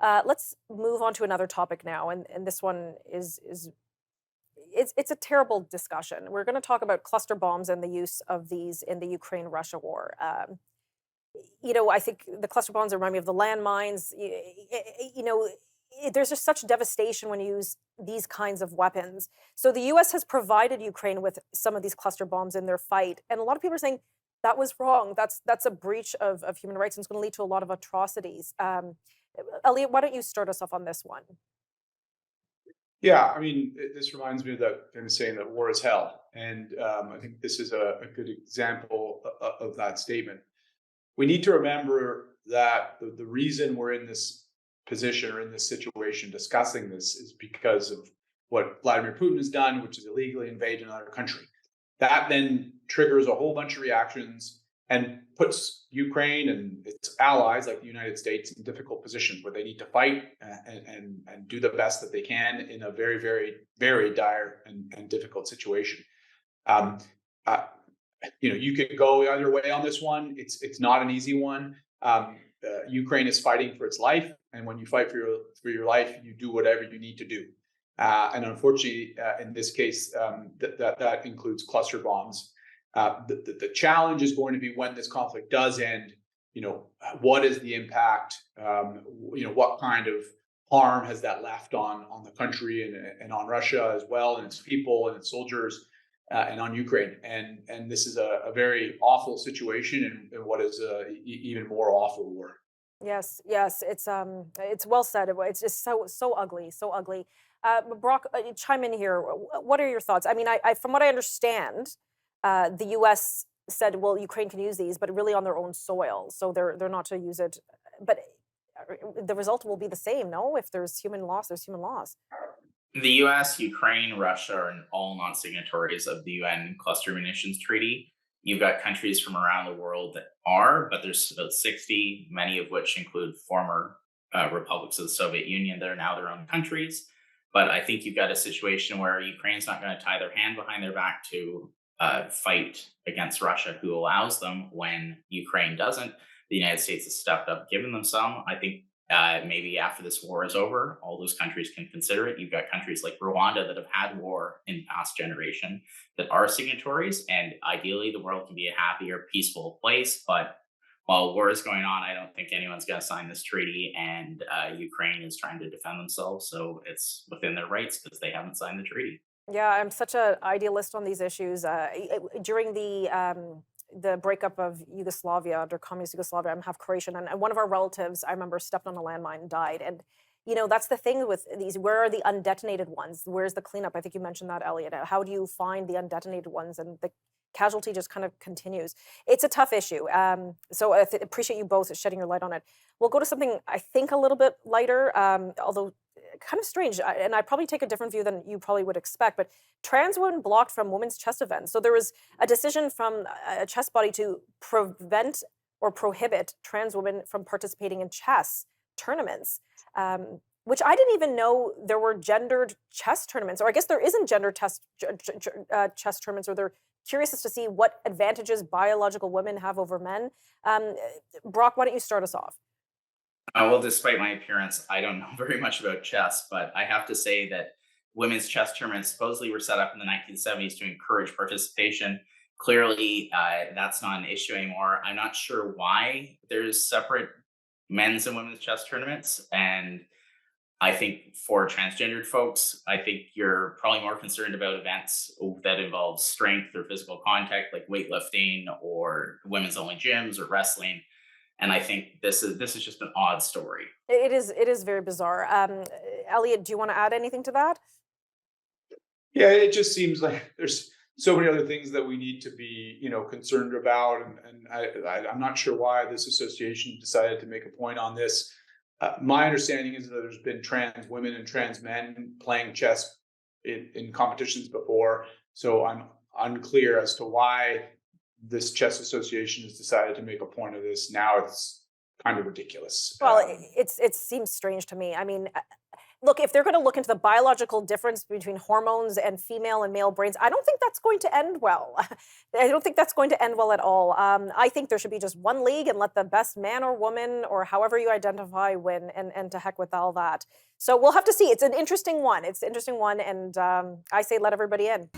Let's move on to another topic now, and this one is it's a terrible discussion. We're going to talk about cluster bombs and the use of these in the Ukraine-Russia war. I think the cluster bombs remind me of the landmines. There's just such devastation when you use these kinds of weapons. So the U.S. has provided Ukraine with some of these cluster bombs in their fight, and a lot of people are saying that was wrong. That's a breach of human rights, and it's going to lead to a lot of atrocities. Elliot, why don't you start us off on this one? Yeah, I mean, this reminds me of that famous saying that war is hell. And I think this is a good example of that statement. We need to remember that the reason we're in this position or in this situation discussing this is because of what Vladimir Putin has done, which is illegally invade another country. That then triggers a whole bunch of reactions and puts Ukraine and its allies, like the United States, in difficult positions where they need to fight and do the best that they can in a very, very, very dire and difficult situation. Um, uh, you could go either way on this one. It's not an easy one. Ukraine is fighting for its life, and when you fight for your life, you do whatever you need to do. And unfortunately, in this case, that includes cluster bombs. The challenge is going to be when this conflict does end. What is the impact? What kind of harm has that left on the country and on Russia as well, and its people and its soldiers, and on Ukraine. And this is a very awful situation, and what is even more awful war. Yes, yes, it's well said. It's just so ugly, so ugly. Brock, chime in here. What are your thoughts? I mean, from what I understand, the U.S. said, well, Ukraine can use these, but really on their own soil, so they're not to use it. But the result will be the same, no? If there's human loss, there's human loss. The US, Ukraine, Russia are all non signatories of the UN Cluster Munitions Treaty. You've got countries from around the world that are, but there's about 60, many of which include former republics of the Soviet Union that are now their own countries. But I think you've got a situation where Ukraine's not going to tie their hand behind their back to fight against Russia, who allows them when Ukraine doesn't. The United States has stepped up, given them some. I think maybe after this war is over, all those countries can consider it. You've got countries like Rwanda that have had war in past generation that are signatories, and ideally the world can be a happier, peaceful place. But while war is going on, I don't think anyone's going to sign this treaty, and Ukraine is trying to defend themselves, so it's within their rights because they haven't signed the treaty. Yeah, I'm such an idealist on these issues. During the breakup of Yugoslavia under communist Yugoslavia, I'm half Croatian, and one of our relatives, I remember, stepped on a landmine and died. And that's the thing with these. Where are the undetonated ones? Where's the cleanup? I think you mentioned that, Elliot. How do you find the undetonated ones? And the casualty just kind of continues. It's a tough issue. So I appreciate you both shedding your light on it. We'll go to something I think a little bit lighter, although kind of strange. And I probably take a different view than you probably would expect. But trans women blocked from women's chess events. So there was a decision from a chess body to prevent or prohibit trans women from participating in chess tournaments. Which I didn't even know there were gendered chess tournaments, or I guess there isn't chess tournaments, or they're curious as to see what advantages biological women have over men. Um, Brock, why don't you start us off? Well, despite my appearance, I don't know very much about chess, but I have to say that women's chess tournaments supposedly were set up in the 1970s to encourage participation. Clearly, that's not an issue anymore. I'm not sure why there's separate men's and women's chess tournaments. And I think for transgendered folks, I think you're probably more concerned about events that involve strength or physical contact, like weightlifting or women's only gyms or wrestling. And I think this is just an odd story. It is very bizarre. Elliot, do you want to add anything to that? Yeah, it just seems like there's so many other things that we need to be, concerned about, and I'm not sure why this association decided to make a point on this. My understanding is that there's been trans women and trans men playing chess in competitions before, so I'm unclear as to why this chess association has decided to make a point of this. Now it's kind of ridiculous. Well, it seems strange to me. I mean, look, if they're going to look into the biological difference between hormones and female and male brains, I don't think that's going to end well. I don't think that's going to end well at all. I think there should be just one league and let the best man or woman or however you identify win, and to heck with all that. So we'll have to see. It's an interesting one. It's an interesting one, and I say let everybody in.